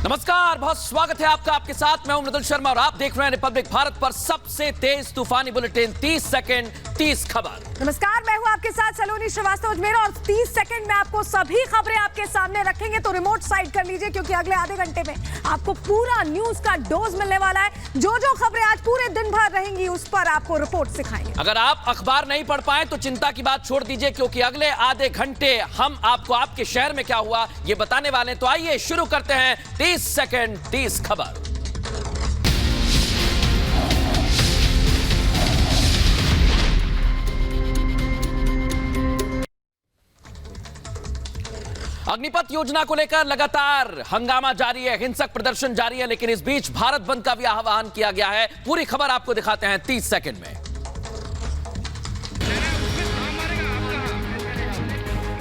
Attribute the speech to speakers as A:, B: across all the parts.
A: नमस्कार, बहुत स्वागत है आपका। आपके साथ मैं हूं मृदुल शर्मा और आप देख रहे हैं रिपब्लिक भारत पर सबसे तेज तूफानी बुलेटिन 30 सेकंड 30 खबर।
B: नमस्कार, मैं हूं आपके साथ सलोनी श्रीवास्तव अजमेर और 30 सेकंड में आपको सभी खबरें आपके सामने रखेंगे, तो रिमोट साइड कर लीजिए क्योंकि अगले आधे घंटे में आपको पूरा न्यूज का डोज मिलने वाला है। जो खबरें आज पूरे दिन भर रहेंगी उस पर आपको रिपोर्ट सिखाएंगे।
A: अगर आप अखबार नहीं पढ़ पाए तो चिंता की बात छोड़ दीजिए, क्योंकि अगले आधे घंटे हम आपको आपके शहर में क्या हुआ ये बताने वाले हैं। तो आइए शुरू करते हैं 30 सेकंड 30 खबर। अग्निपथ योजना को लेकर लगातार हंगामा जारी है, हिंसक प्रदर्शन जारी है, लेकिन इस बीच भारत बंद का भी आह्वान किया गया है। पूरी खबर आपको दिखाते हैं 30 सेकंड में।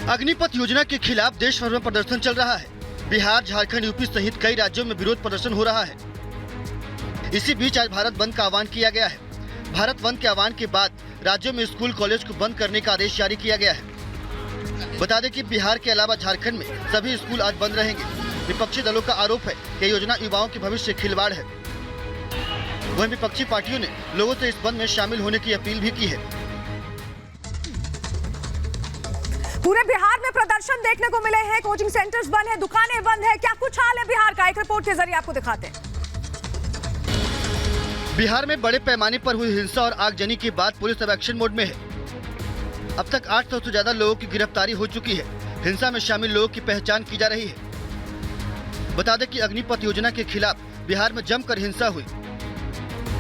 C: अग्निपथ योजना के खिलाफ देश भर में प्रदर्शन चल रहा है। बिहार, झारखंड, यूपी सहित कई राज्यों में विरोध प्रदर्शन हो रहा है। इसी बीच आज भारत बंद का आह्वान किया गया है। भारत बंद के आह्वान के बाद राज्यों में स्कूल कॉलेज को बंद करने का आदेश जारी किया गया है। बता दें कि बिहार के अलावा झारखंड में सभी स्कूल आज बंद रहेंगे। विपक्षी दलों का आरोप है कि योजना युवाओं के भविष्य से खिलवाड़ है। वहीं विपक्षी पार्टियों ने लोगों से इस बंद में शामिल होने की अपील भी की है।
B: पूरे बिहार में प्रदर्शन देखने को मिले हैं, कोचिंग सेंटर्स बंद है, दुकानें बंद है। क्या कुछ हाल है बिहार का, एक रिपोर्ट के जरिए आपको दिखाते हैं।
C: बिहार में बड़े पैमाने पर हुई हिंसा और आगजनी के बाद पुलिस अब एक्शन मोड में है। अब तक 800 से ज्यादा लोगों की गिरफ्तारी हो चुकी है। हिंसा में शामिल लोगों की पहचान की जा रही है। बता दें कि अग्निपथ योजना के खिलाफ बिहार में जमकर हिंसा हुई।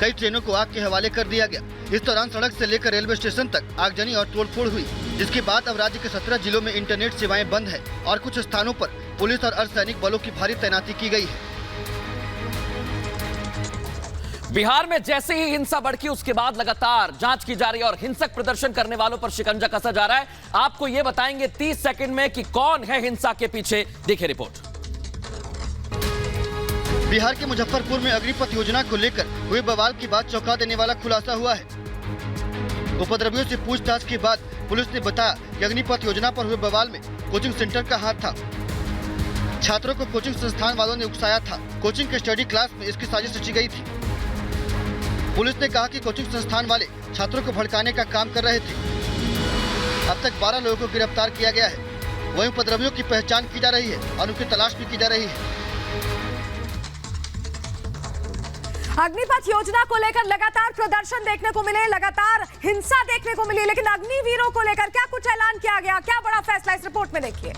C: कई ट्रेनों को आग के हवाले कर दिया गया। इस दौरान सड़क से लेकर रेलवे स्टेशन तक आगजनी और तोड़फोड़ हुई, जिसके बाद अब राज्य के 17 जिलों में इंटरनेट सेवाएं बंद है और कुछ स्थानों पर पुलिस और अर्धसैनिक बलों की भारी तैनाती की गई है।
A: बिहार में जैसे ही हिंसा बढ़ी उसके बाद लगातार जांच की जा रही है और हिंसक प्रदर्शन करने वालों पर शिकंजा कसा जा रहा है। आपको यह बताएंगे 30 सेकंड में कि कौन है हिंसा के पीछे। देखिए रिपोर्ट।
C: बिहार के मुजफ्फरपुर में अग्निपथ योजना को लेकर हुए बवाल के बाद चौंका देने वाला खुलासा हुआ है। उपद्रवियों से पूछताछ के बाद पुलिस ने बताया कि अग्निपथ योजना पर हुए बवाल में कोचिंग सेंटर का हाथ था। छात्रों को कोचिंग संस्थान वालों ने उकसाया था। कोचिंग के स्टडी क्लास में इसकी साजिश रची गई थी। पुलिस ने कहा कि कोचिंग संस्थान वाले छात्रों को भड़काने का काम कर रहे थे। अब तक 12 लोगों को गिरफ्तार किया गया है। वहीं उपद्रवियों की पहचान की जा रही है और उनकी तलाश भी की जा रही है।
B: अग्निपथ योजना को लेकर लगातार प्रदर्शन देखने को मिले, लगातार हिंसा देखने को मिली, लेकिन अग्निवीरों को लेकर क्या कुछ ऐलान किया गया, क्या बड़ा फैसला, इस रिपोर्ट में देखिए।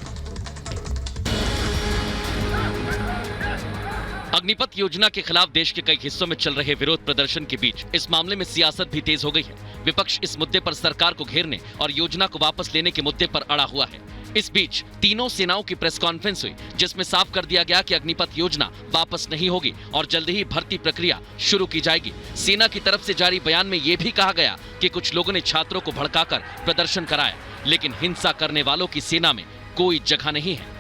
D: अग्निपथ योजना के खिलाफ देश के कई हिस्सों में चल रहे विरोध प्रदर्शन के बीच इस मामले में सियासत भी तेज हो गई है। विपक्ष इस मुद्दे पर सरकार को घेरने और योजना को वापस लेने के मुद्दे पर अड़ा हुआ है। इस बीच तीनों सेनाओं की प्रेस कॉन्फ्रेंस हुई, जिसमें साफ कर दिया गया कि अग्निपथ योजना वापस नहीं होगी और जल्द ही भर्ती प्रक्रिया शुरू की जाएगी। सेना की तरफ से जारी बयान में यह भी कहा गया कि कुछ लोगों ने छात्रों को भड़काकर प्रदर्शन कराया, लेकिन हिंसा करने वालों की सेना में कोई जगह नहीं है।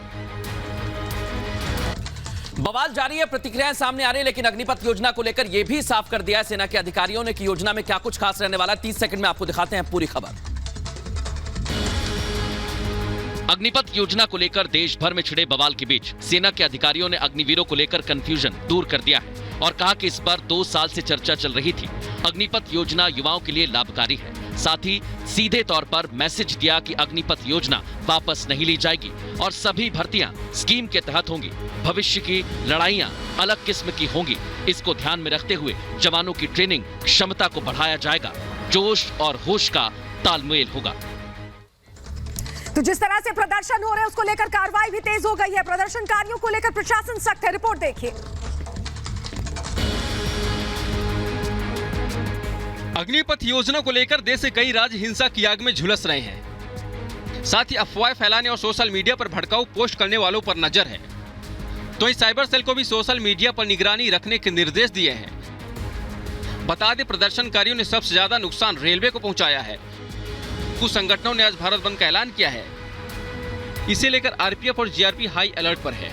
A: बवाल जारी है, प्रतिक्रियाएं सामने आ रही है, लेकिन अग्निपथ योजना को लेकर यह भी साफ कर दिया है सेना के अधिकारियों ने कि योजना में क्या कुछ खास रहने वाला है। 30 सेकंड में आपको दिखाते हैं पूरी खबर।
D: अग्निपथ योजना को लेकर देश भर में छिड़े बवाल के बीच सेना के अधिकारियों ने अग्निवीरों को लेकर कंफ्यूजन दूर कर दिया है और कहा कि इस पर 2 साल से चर्चा चल रही थी। अग्निपथ योजना युवाओं के लिए लाभकारी है। साथ ही सीधे तौर पर मैसेज दिया कि अग्निपथ योजना वापस नहीं ली जाएगी और सभी भर्तियां स्कीम के तहत होंगी। भविष्य की लड़ाइयां अलग किस्म की होंगी। इसको ध्यान में रखते हुए जवानों की ट्रेनिंग क्षमता को बढ़ाया जाएगा। जोश और होश का तालमेल होगा।
B: तो जिस तरह से प्रदर्शन हो रहे हैं उसको लेकर कार्रवाई भी तेज हो गई है। प्रदर्शनकारियों को लेकर प्रशासन सख्त है। रिपोर्ट देखिए।
E: अग्निपथ योजना को लेकर देश के कई राज्य हिंसा की आग में झुलस रहे हैं। साथ ही अफवाह फैलाने और सोशल मीडिया पर भड़काऊ पोस्ट करने वालों पर नजर है। तो इस साइबर सेल को भी सोशल मीडिया पर निगरानी रखने के निर्देश दिए हैं। बता दें, प्रदर्शनकारियों ने सबसे ज्यादा नुकसान रेलवे को पहुंचाया है। कुछ संगठनों ने आज भारत बंद का ऐलान किया है। इसे लेकर आरपीएफ और जीआरपी हाई अलर्ट पर है।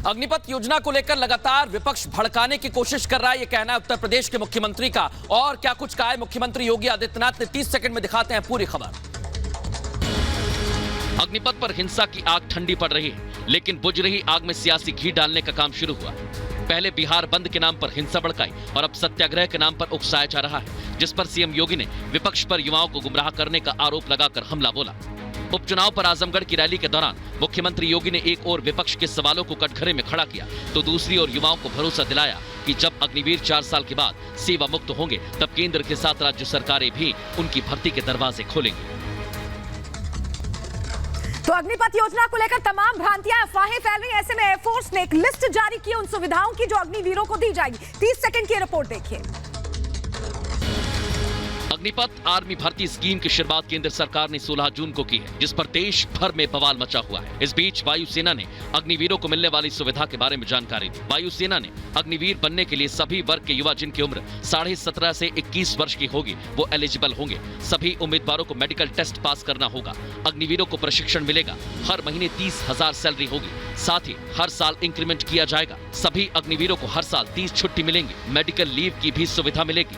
A: अग्निपथ योजना को लेकर लगातार विपक्ष भड़काने की कोशिश कर रहा है, यह कहना है उत्तर प्रदेश के मुख्यमंत्री का। और क्या कुछ कहा है मुख्यमंत्री योगी आदित्यनाथ ने, 30 सेकंड में दिखाते हैं पूरी खबर।
D: अग्निपथ पर हिंसा की आग ठंडी पड़ रही है, लेकिन बुझ रही आग में सियासी घी डालने का काम शुरू हुआ। पहले बिहार बंद के नाम पर हिंसा भड़काई और अब सत्याग्रह के नाम पर उकसाया जा रहा है, जिस पर सीएम योगी ने विपक्ष पर युवाओं को गुमराह करने का आरोप लगाकर हमला बोला। उपचुनाव पर आजमगढ़ की रैली के दौरान मुख्यमंत्री योगी ने एक ओर विपक्ष के सवालों को कटघरे में खड़ा किया, तो दूसरी ओर युवाओं को भरोसा दिलाया कि जब अग्निवीर 4 साल के बाद सेवा मुक्त होंगे, तब केंद्र के साथ राज्य सरकारें भी उनकी भर्ती के दरवाजे खोलेंगी।
B: तो अग्निपथ योजना को लेकर तमाम भ्रांतियां, अफवाहें फैल रही हैं। ऐसे में एयरफोर्स ने एक लिस्ट जारी की उन सुविधाओं की जो अग्निवीरों को दी जाएगी। 30 सेकंड की रिपोर्ट देखिए।
D: अग्निपथ आर्मी भर्ती स्कीम की शुरुआत केंद्र सरकार ने 16 जून को की है, जिस पर देश भर में बवाल मचा हुआ है। इस बीच वायुसेना ने अग्निवीरों को मिलने वाली सुविधा के बारे में जानकारी दी। वायुसेना ने अग्निवीर बनने के लिए सभी वर्ग के युवा जिनकी उम्र 17.5 से 21 वर्ष की होगी, वो एलिजिबल होंगे। सभी उम्मीदवारों को मेडिकल टेस्ट पास करना होगा। अग्निवीरों को प्रशिक्षण मिलेगा। हर महीने 30,000 सैलरी होगी। साथ ही हर साल इंक्रीमेंट किया जाएगा। सभी अग्निवीरों को हर साल 30 छुट्टी मिलेंगी। मेडिकल लीव की भी सुविधा मिलेगी।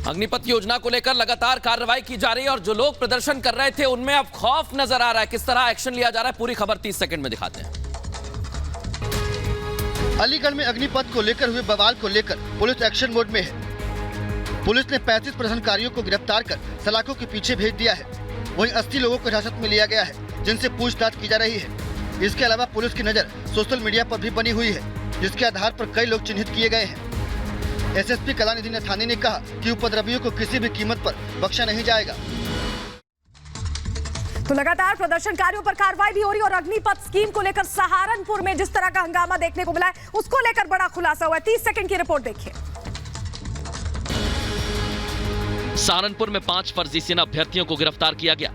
A: अग्निपथ योजना को लेकर लगातार कार्रवाई की जा रही है और जो लोग प्रदर्शन कर रहे थे उनमें अब खौफ नजर आ रहा है। किस तरह एक्शन लिया जा रहा है, पूरी खबर 30 सेकंड में दिखाते हैं।
C: अलीगढ़ में अग्निपथ को लेकर हुए बवाल को लेकर पुलिस एक्शन मोड में है। पुलिस ने 35 प्रदर्शनकारियों को गिरफ्तार कर सलाखों के पीछे भेज दिया है। वहीं 80 लोगों को हिरासत में लिया गया है, जिनसे पूछताछ की जा रही है। इसके अलावा पुलिस की नजर सोशल मीडिया पर भी बनी हुई है, जिसके आधार पर कई लोग चिन्हित किए गए हैं। एसएसपी कलानिधि नथानी ने कहा कि उपद्रवियों को किसी भी कीमत पर बख्शा नहीं जाएगा।
B: तो लगातार प्रदर्शनकारियों पर कार्रवाई भी हो रही है और अग्निपथ स्कीम को लेकर सहारनपुर में जिस तरह का हंगामा देखने को मिला है, उसको लेकर बड़ा खुलासा हुआ है। 30 सेकंड की रिपोर्ट देखिए।
D: सहारनपुर में 5 फर्जी सेना अभ्यर्थियों को गिरफ्तार किया गया।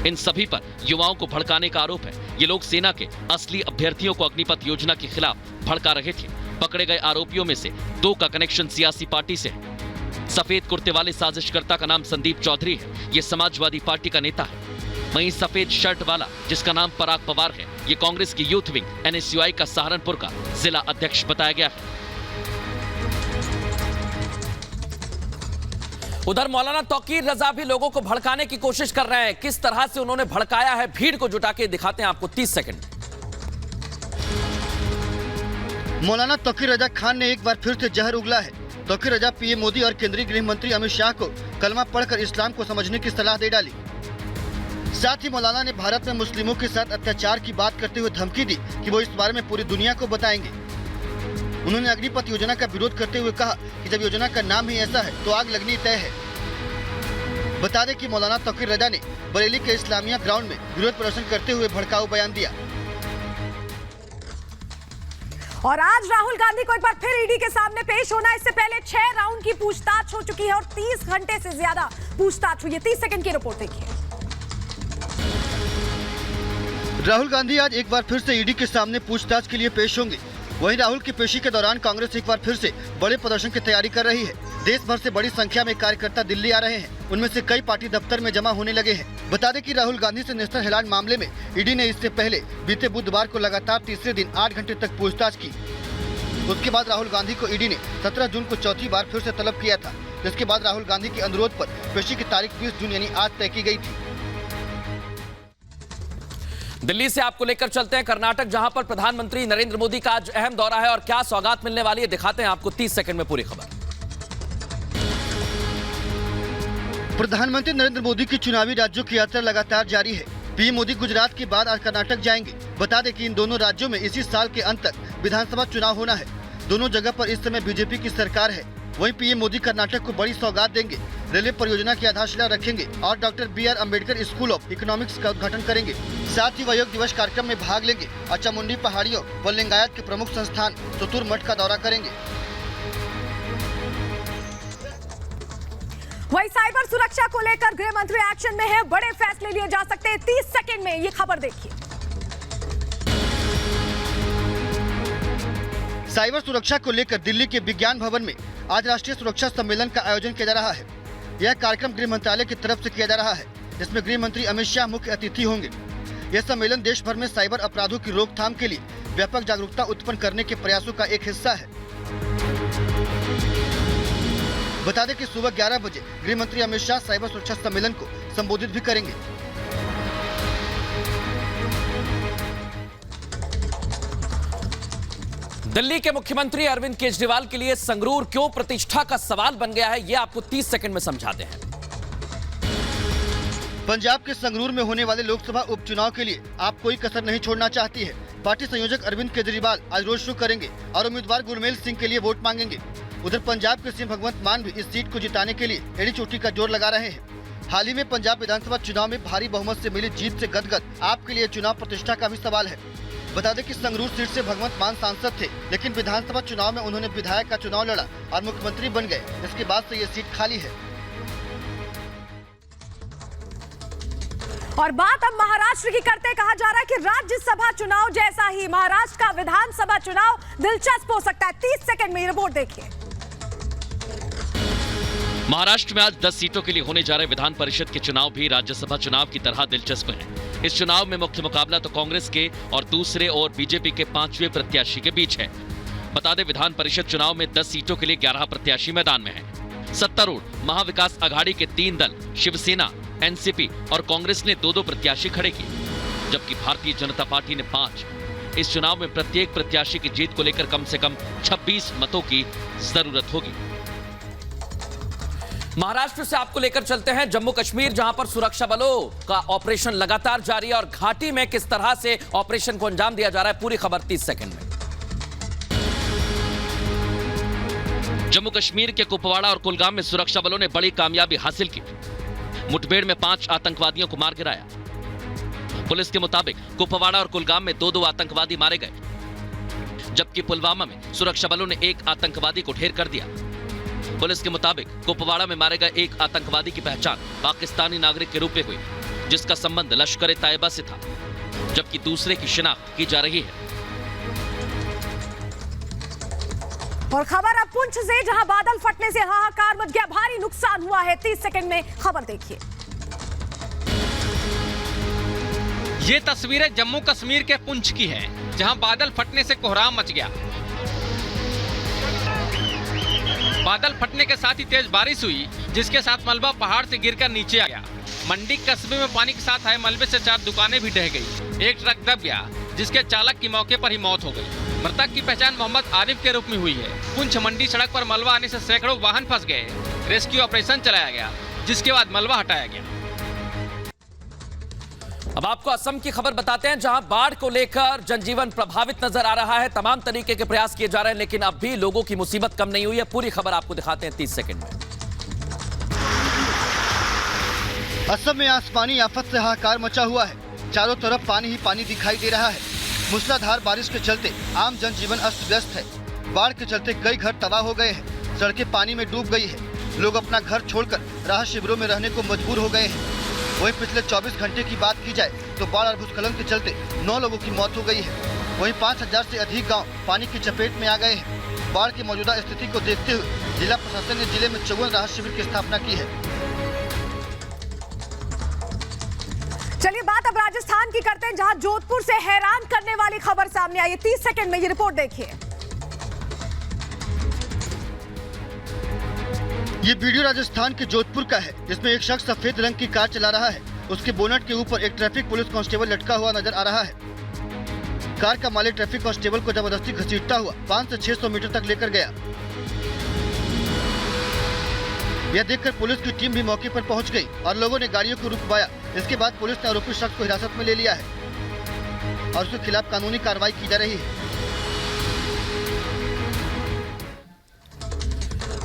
D: इन सभी पर युवाओं को भड़काने का आरोप है। ये लोग सेना के असली अभ्यर्थियों को अग्निपथ योजना के खिलाफ भड़का रहे थे। पकड़े गए आरोपियों में से 2 का कनेक्शन सियासी पार्टी से है। सफेद कुर्ते वाले साजिशकर्ता का नाम संदीप चौधरी है। ये समाजवादी पार्टी का नेता है। वहीं सफेद शर्ट वाला, जिसका नाम पराग पवार है, ये कांग्रेस की यूथ विंग NSUI का सहारनपुर का जिला अध्यक्ष बताया गया है।
A: उधर मौलाना तौकीर रजा भी लोगों को भड़काने की कोशिश कर रहे हैं। किस तरह से उन्होंने भड़काया है, भीड़ को जुटा के दिखाते हैं आपको 30 सेकंड।
C: मौलाना तौकीर रजा खान ने एक बार फिर से जहर उगला है। तौकीर रजा पीएम मोदी और केंद्रीय गृह मंत्री अमित शाह को कलमा पढ़कर इस्लाम को समझने की सलाह दे डाली। साथ ही मौलाना ने भारत में मुस्लिमों के साथ अत्याचार की बात करते हुए धमकी दी कि वो इस बारे में पूरी दुनिया को बताएंगे। उन्होंने अग्निपथ योजना का विरोध करते हुए कहा कि जब योजना का नाम ही ऐसा है तो आग लगनी तय है। बता दें कि मौलाना तौकीर रजा ने बरेली के इस्लामिया ग्राउंड में विरोध प्रदर्शन करते हुए भड़काऊ बयान दिया।
B: और आज राहुल गांधी को एक बार फिर ईडी के सामने पेश होना। इससे पहले 6 राउंड की पूछताछ हो चुकी है और 30 घंटे से ज्यादा पूछताछ हुई है। 30 सेकंड की रिपोर्ट देखिए।
C: राहुल गांधी आज एक बार फिर से ईडी के सामने पूछताछ के लिए पेश होंगे। वहीं राहुल की पेशी के दौरान कांग्रेस एक बार फिर से बड़े प्रदर्शन की तैयारी कर रही है। देश भर से बड़ी संख्या में कार्यकर्ता दिल्ली आ रहे हैं। उनमें से कई पार्टी दफ्तर में जमा होने लगे हैं। बता दें कि राहुल गांधी से नेशनल हेराल्ड मामले में ईडी ने इससे पहले बीते बुधवार को लगातार तीसरे दिन 8 घंटे तक पूछताछ की। उसके बाद राहुल गांधी को ईडी ने 17 जून को चौथी बार फिर से तलब किया था, जिसके बाद राहुल गांधी के अनुरोध पर पेशी की तारीख 20 जून यानी आज तय की गई थी।
A: दिल्ली से आपको लेकर चलते हैं कर्नाटक, जहां पर प्रधानमंत्री नरेंद्र मोदी का आज अहम दौरा है और क्या सौगात मिलने वाली है, दिखाते हैं आपको 30 सेकंड में पूरी खबर।
C: प्रधानमंत्री नरेंद्र मोदी की चुनावी राज्यों की यात्रा लगातार जारी है। पीएम मोदी गुजरात के बाद आज कर्नाटक जाएंगे। बता दें कि इन दोनों राज्यों में इसी साल के अंत तक विधानसभा चुनाव होना है। दोनों जगह पर इस समय बीजेपी की सरकार है। वहीं पीएम मोदी कर्नाटक को बड़ी सौगात देंगे। रेलवे परियोजना की आधारशिला रखेंगे और doctor BR Ambedkar school of economics का उद्घाटन करेंगे। साथ ही वह योग दिवस कार्यक्रम में भाग लेंगे और चामुंडी पहाड़ियों व लिंगायत के प्रमुख संस्थान चतुर मठ का दौरा करेंगे।
B: वही साइबर सुरक्षा को लेकर गृह मंत्री एक्शन में है। बड़े फैसले लिए जा सकते हैं। 30 सेकंड में ये खबर देखिए।
C: साइबर सुरक्षा को लेकर दिल्ली के विज्ञान भवन में आज राष्ट्रीय सुरक्षा सम्मेलन का आयोजन किया जा रहा है। यह कार्यक्रम गृह मंत्रालय की तरफ से किया जा रहा है, जिसमें गृह मंत्री अमित शाह मुख्य अतिथि होंगे। यह सम्मेलन देश भर में साइबर अपराधों की रोकथाम के लिए व्यापक जागरूकता उत्पन्न करने के प्रयासों का एक हिस्सा है। बता दें कि सुबह 11 बजे गृह मंत्री अमित शाह साइबर सुरक्षा सम्मेलन को संबोधित भी करेंगे।
A: दिल्ली के मुख्यमंत्री अरविंद केजरीवाल के लिए संगरूर क्यों प्रतिष्ठा का सवाल बन गया है, यह आपको 30 सेकंड में समझाते हैं।
C: पंजाब के संगरूर में होने वाले लोकसभा उपचुनाव के लिए आप कोई कसर नहीं छोड़ना चाहती है। पार्टी संयोजक अरविंद केजरीवाल आज रोड शो करेंगे और उम्मीदवार गुरमेल सिंह के लिए वोट मांगेंगे। उधर पंजाब के सीएम भगवंत मान भी इस सीट को जिताने के लिए एड़ी चोटी का जोर लगा रहे हैं। हाल ही में पंजाब विधानसभा चुनाव में भारी बहुमत से मिली जीत से गदगद आपके लिए चुनाव प्रतिष्ठा का भी सवाल है। बता दें कि संगरूर सीट से भगवंत मान सांसद थे, लेकिन विधानसभा चुनाव में उन्होंने विधायक का चुनाव लड़ा और मुख्यमंत्री बन गए। इसके बाद से ये सीट खाली है।
B: और बात अब महाराष्ट्र की करते, कहा जा रहा है कि राज्यसभा चुनाव जैसा ही महाराष्ट्र का विधानसभा चुनाव दिलचस्प हो सकता है। 30 सेकंड में रिपोर्ट देखिए।
D: महाराष्ट्र में आज 10 सीटों के लिए होने जा रहे विधान परिषद के चुनाव भी राज्यसभा चुनाव की तरह दिलचस्प हैं। इस चुनाव में मुख्य मुकाबला तो कांग्रेस के और दूसरे और बीजेपी के 5वें प्रत्याशी के बीच है। बता दें, विधान परिषद चुनाव में 10 सीटों के लिए 11 प्रत्याशी मैदान में हैं। सत्तारूढ़ महाविकास आघाड़ी के 3 दल शिवसेना, एनसीपी और कांग्रेस ने 2-2 प्रत्याशी खड़े किए, जबकि भारतीय जनता पार्टी ने 5। इस चुनाव में प्रत्येक प्रत्याशी की जीत को लेकर कम से कम 26 मतों की जरूरत होगी।
A: महाराष्ट्र से आपको लेकर चलते हैं जम्मू कश्मीर, जहां पर सुरक्षा बलों का ऑपरेशन लगातार जारी है और घाटी में किस तरह से ऑपरेशन को अंजाम दिया जा रहा है, पूरी खबर 30 सेकंड में।
D: जम्मू कश्मीर के कुपवाड़ा और कुलगाम में सुरक्षा बलों ने बड़ी कामयाबी हासिल की। मुठभेड़ में 5 आतंकवादियों को मार गिराया। पुलिस के मुताबिक कुपवाड़ा और कुलगाम में 2-2 आतंकवादी मारे गए, जबकि पुलवामा में सुरक्षा बलों ने 1 आतंकवादी को ढेर कर दिया। पुलिस के मुताबिक कुपवाड़ा में मारे गए 1 आतंकवादी की पहचान पाकिस्तानी नागरिक के रूप में हुई, जिसका संबंध लश्कर-ए-तैयबा से था, जबकि दूसरे की शिनाख्त की जा रही है।
B: और खबर अब पुंछ से, जहां बादल फटने से हाहाकार मच गया, भारी नुकसान हुआ है। 30 सेकंड में खबर देखिए।
E: ये तस्वीरें जम्मू कश्मीर के पुंछ की है, जहां बादल फटने से कोहराम मच गया। बादल फटने के साथ ही तेज बारिश हुई, जिसके साथ मलबा पहाड़ से गिरकर नीचे आ गया। मंडी कस्बे में पानी के साथ आए मलबे से 4 दुकानें भी ढह गई। एक ट्रक दब गया, जिसके चालक की मौके पर ही मौत हो गई। मृतक की पहचान मोहम्मद आरिफ के रूप में हुई है। पुंछ मंडी सड़क पर मलबा आने से सैकड़ों वाहन फंस गए। रेस्क्यू ऑपरेशन चलाया गया, जिसके बाद मलबा हटाया गया।
A: अब आपको असम की खबर बताते हैं, जहां बाढ़ को लेकर जनजीवन प्रभावित नजर आ रहा है। तमाम तरीके के प्रयास किए जा रहे हैं, लेकिन अब भी लोगों की मुसीबत कम नहीं हुई है। पूरी खबर आपको दिखाते हैं 30 सेकंड में।
C: असम में आसमानी आफत से हाहाकार मचा हुआ है। चारों तरफ पानी ही पानी दिखाई दे रहा है। मूसलाधार बारिश के चलते आम जनजीवन अस्त व्यस्त है। बाढ़ के चलते कई घर तबाह हो गए हैं। सड़कें पानी में डूब गई है। लोग अपना घर छोड़कर राहत शिविरों में रहने को मजबूर हो गए हैं। वहीं पिछले 24 घंटे की बात की जाए तो बाढ़ और भूस्खलन के चलते 9 लोगों की मौत हो गई है। वहीं 5000 से अधिक गांव पानी की चपेट में आ गए हैं। बाढ़ की मौजूदा स्थिति को देखते हुए जिला प्रशासन ने जिले में 54 राहत शिविर की स्थापना की है।
B: चलिए बात अब राजस्थान की करते हैं, जहां जोधपुर से हैरान करने वाली खबर सामने आई है। 30 सेकंड में ये रिपोर्ट देखिए।
C: ये वीडियो राजस्थान के जोधपुर का है, जिसमें एक शख्स सफेद रंग की कार चला रहा है। उसके बोनट के ऊपर एक ट्रैफिक पुलिस कांस्टेबल लटका हुआ नजर आ रहा है। कार का मालिक ट्रैफिक कांस्टेबल को जबरदस्ती घसीटता हुआ 500 से 600 मीटर तक लेकर गया। यह देखकर पुलिस की टीम भी मौके पर पहुंच गई और लोगों ने गाड़ियों को रुकवाया। इसके बाद पुलिस ने आरोपी शख्स को हिरासत में ले लिया है और उसके खिलाफ कानूनी कार्रवाई की जा रही है।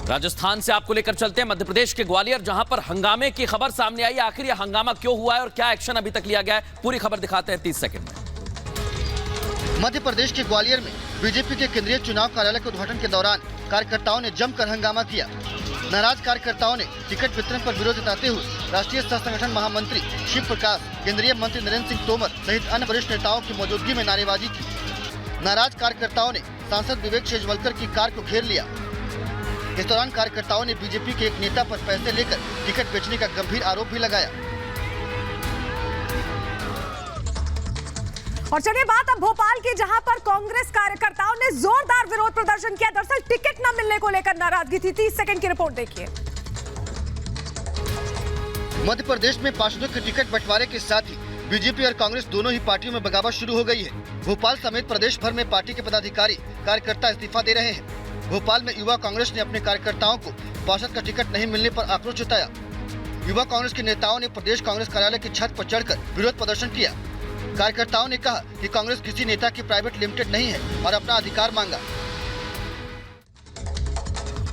A: राजस्थान से आपको लेकर चलते हैं मध्य प्रदेश के ग्वालियर, जहां पर हंगामे की खबर सामने आई। आखिर यह हंगामा क्यों हुआ है और क्या एक्शन अभी तक लिया गया है, पूरी खबर दिखाते हैं 30 सेकंड में।
C: मध्य प्रदेश के ग्वालियर में बीजेपी के केंद्रीय चुनाव कार्यालय के उद्घाटन के दौरान कार्यकर्ताओं ने जमकर हंगामा किया। नाराज कार्यकर्ताओं ने टिकट वितरण पर विरोध जताते हुए राष्ट्रीय सह संगठन महामंत्री शिव प्रकाश, केंद्रीय मंत्री नरेंद्र सिंह तोमर सहित अन्य वरिष्ठ नेताओं की मौजूदगी में नारेबाजी की। नाराज कार्यकर्ताओं ने सांसद विवेक शेजवलकर की कार को घेर लिया। इस दौरान कार्यकर्ताओं ने बीजेपी के एक नेता पर पैसे लेकर टिकट बेचने का गंभीर आरोप भी लगाया।
B: और चलिए बात अब भोपाल की, जहां पर कांग्रेस कार्यकर्ताओं ने जोरदार विरोध प्रदर्शन किया। दरअसल टिकट न मिलने को लेकर नाराजगी थी। 30 सेकंड की रिपोर्ट देखिए।
C: मध्य प्रदेश में पार्षदों के टिकट बंटवारे के साथ ही बीजेपी और कांग्रेस दोनों ही पार्टियों में बगावत शुरू हो गई है। भोपाल समेत प्रदेश भर में पार्टी के पदाधिकारी कार्यकर्ता इस्तीफा दे रहे हैं। भोपाल में युवा कांग्रेस ने अपने कार्यकर्ताओं को पार्षद का टिकट नहीं मिलने पर आक्रोश जताया। युवा कांग्रेस के नेताओं ने प्रदेश कांग्रेस कार्यालय की छत पर चढ़कर विरोध प्रदर्शन किया। कार्यकर्ताओं ने कहा कि कांग्रेस किसी नेता की प्राइवेट लिमिटेड नहीं है और अपना अधिकार मांगा।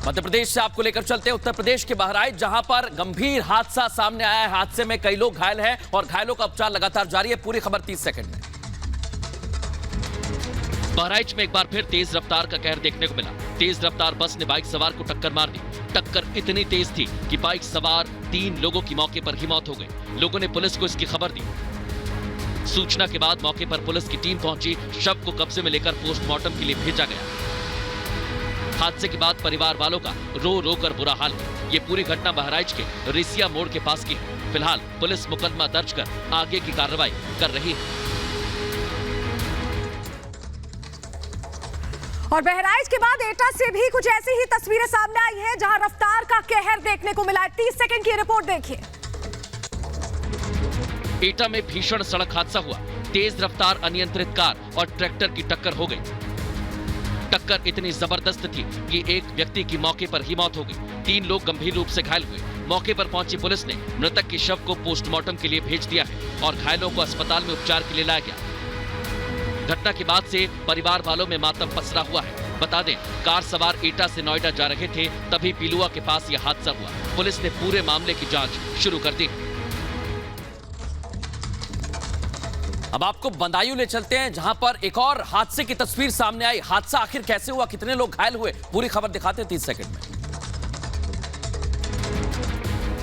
A: मध्य प्रदेश से आपको लेकर चलते हैं उत्तर प्रदेश के बहराइच, जहां पर गंभीर हादसा सामने आया है। हादसे में कई लोग घायल हैं और घायलों का उपचार लगातार जारी है। पूरी खबर 30 सेकंड में।
D: बहराइच में एक बार फिर तेज रफ्तार का कहर देखने को मिला। तेज रफ्तार बस ने बाइक सवार को टक्कर मार दी। टक्कर इतनी तेज थी कि बाइक सवार 3 लोगों की मौके पर ही मौत हो गई। लोगों ने पुलिस को इसकी खबर दी। सूचना के बाद मौके पर पुलिस की टीम पहुंची। शव को कब्जे में लेकर पोस्टमार्टम के लिए भेजा गया। हादसे के बाद परिवार वालों का रो रो कर बुरा हाल है। ये पूरी घटना बहराइच के रिसिया मोड़ के पास की है। फिलहाल पुलिस मुकदमा दर्ज कर आगे की कार्रवाई कर रही है।
B: और बहराइच के बाद एटा से भी कुछ ऐसी ही तस्वीरें सामने आई हैं, जहां रफ्तार का कहर देखने को मिला है। 30 सेकंड की रिपोर्ट देखिए।
D: एटा में भीषण सड़क हादसा हुआ। तेज रफ्तार अनियंत्रित कार और ट्रैक्टर की टक्कर हो गई। टक्कर इतनी जबरदस्त थी कि एक व्यक्ति की मौके पर ही मौत हो गई। 3 लोग गंभीर रूप से घायल हुए। मौके पर पहुंची पुलिस ने मृतक के शव को पोस्टमार्टम के लिए भेज दिया है और घायलों को अस्पताल में उपचार के लिए लाया गया। घटना के बाद से परिवार वालों में मातम पसरा हुआ है। बता दें, कार सवार एटा से नोएडा जा रहे थे, तभी पिलुआ के पास यह हादसा हुआ। पुलिस ने पूरे मामले की जांच शुरू कर दी।
A: अब आपको बदायूं ले चलते हैं, जहां पर एक और हादसे की तस्वीर सामने आई। हादसा आखिर कैसे हुआ, कितने लोग घायल हुए, पूरी खबर दिखाते हैं 30 सेकंड में।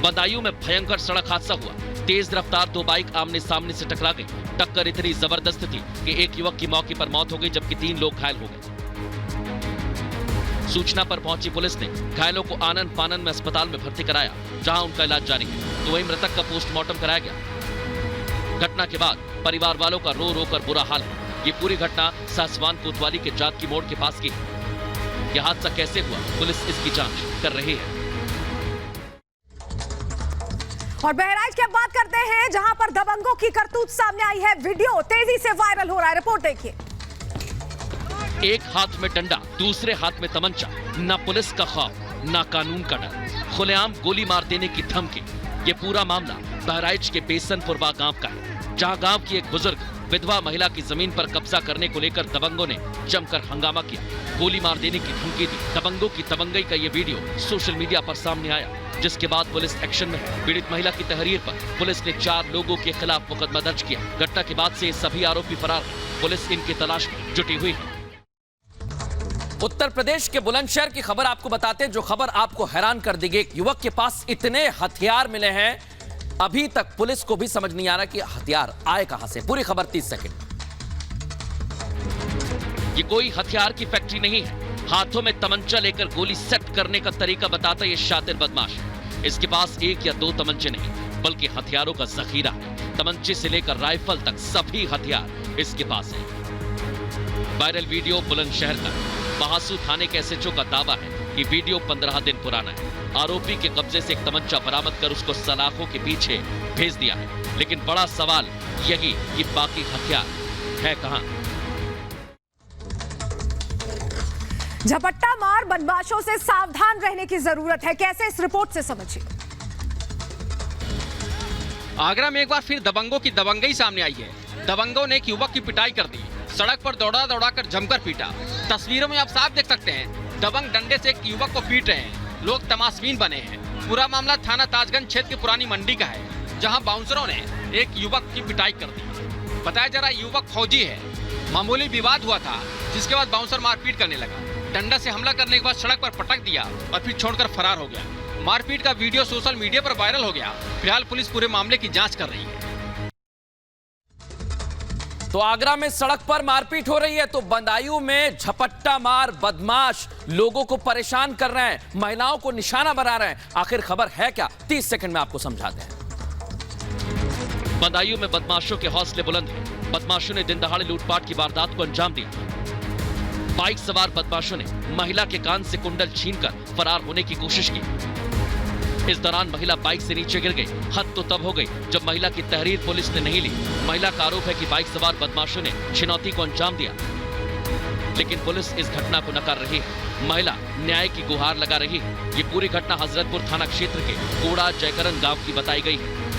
D: बदायूं में भयंकर सड़क हादसा हुआ। तेज रफ्तार 2 बाइक आमने सामने से टकरा गई। टक्कर इतनी जबरदस्त थी कि एक युवक की मौके पर मौत हो गई, जबकि 3 लोग घायल हो गए। सूचना पर पहुंची पुलिस ने घायलों को आनन फानन में अस्पताल में भर्ती कराया, जहां उनका इलाज जारी है। तो वहीं मृतक का पोस्टमार्टम कराया गया। घटना के बाद परिवार वालों का रो रो कर बुरा हाल है। ये पूरी घटना सासवान कोतवाली के जात की मोड़ के पास की है। यह हादसा कैसे हुआ, पुलिस इसकी जांच कर रही है।
B: और बहराइच की अब बात करते हैं, जहां पर दबंगों की करतूत सामने आई है। वीडियो तेजी से वायरल हो रहा है, रिपोर्ट देखिए।
D: एक हाथ में डंडा, दूसरे हाथ में तमंचा। ना पुलिस का खौफ, ना कानून का डर। खुलेआम गोली मार देने की धमकी। ये पूरा मामला बहराइच के बेसनपुरवा गांव का है, जहां गांव की एक बुजुर्ग विधवा महिला की जमीन पर कब्जा करने को लेकर दबंगों ने जमकर हंगामा किया, गोली मार देने की धमकी दी। दबंगों की दबंगई का ये वीडियो सोशल मीडिया पर सामने आया, जिसके बाद पुलिस एक्शन में है। पीड़ित महिला की तहरीर पर पुलिस ने 4 लोगों के खिलाफ मुकदमा दर्ज किया। घटना के बाद से सभी आरोपी फरार हैं। पुलिस इनकी तलाश में जुटी हुई है।
A: उत्तर प्रदेश के बुलंदशहर की खबर आपको बताते हैं, जो खबर आपको हैरान कर देगी। एक युवक के पास इतने हथियार मिले हैं, अभी तक पुलिस को भी समझ नहीं आ रहा कि हथियार आए कहां से। पूरी खबर 30 सेकंड।
D: ये कोई हथियार की फैक्ट्री नहीं है। हाथों में तमंचा लेकर गोली सेट करने का तरीका बताता ये शातिर बदमाश है। इसके पास 1 या 2 तमंचे नहीं, बल्कि हथियारों का जखीरा है। तमंचे से लेकर राइफल तक सभी हथियार इसके पास है। वायरल वीडियो बुलंदशहर का। महासू थाने के एसएचओ का दावा है कि वीडियो 15 दिन पुराना है। आरोपी के कब्जे से एक तमंचा बरामद कर उसको सलाखों के पीछे भेज दिया है। लेकिन बड़ा सवाल यही कि बाकी हथियार है कहां।
B: झपट्टा मार बदमाशों से सावधान रहने की जरूरत है। कैसे, इस रिपोर्ट से समझिए।
E: आगरा में एक बार फिर दबंगों की दबंगई सामने आई है। दबंगों ने एक युवक की पिटाई कर दी। सड़क पर दौड़ा दौड़ा कर जमकर पीटा। तस्वीरों में आप साफ देख सकते हैं, दबंग डंडे से एक युवक को पीट रहे हैं। लोग तमाशबीन बने हैं। पूरा मामला थाना ताजगंज क्षेत्र की पुरानी मंडी का है, जहां बाउंसरों ने एक युवक की पिटाई कर दी। बताया जा रहा युवक फौजी है। मामूली विवाद हुआ था, जिसके बाद बाउंसर मारपीट करने लगा। डंडा से हमला करने के बाद सड़क पर पटक दिया और फिर छोड़कर फरार हो गया। मारपीट का वीडियो सोशल मीडिया पर वायरल हो गया। फिलहाल पुलिस पूरे मामले की जांच कर रही है।
A: तो आगरा में सड़क पर मारपीट हो रही है, तो बदायूं में झपट्टा मार बदमाश लोगों को परेशान कर रहे हैं, महिलाओं को निशाना बना रहे हैं। आखिर खबर है क्या, 30 सेकंड में आपको समझाते हैं।
D: बदायूं में बदमाशों के हौसले बुलंद हैं। बदमाशों ने दिन दहाड़े लूटपाट की वारदात को अंजाम दिया। बाइक सवार बदमाशों ने महिला के कान से कुंडल छीनकर फरार होने की कोशिश की। इस दौरान महिला बाइक से नीचे गिर गई। हद तो तब हो गई जब महिला की तहरीर पुलिस ने नहीं ली। महिला का आरोप है कि बाइक सवार बदमाशों ने छिनौती को अंजाम दिया, लेकिन पुलिस इस घटना को नकार रही है। महिला न्याय की गुहार लगा रही है। ये पूरी घटना हजरतपुर थाना क्षेत्र के कोड़ा जयकरण गांव की बताई गई है।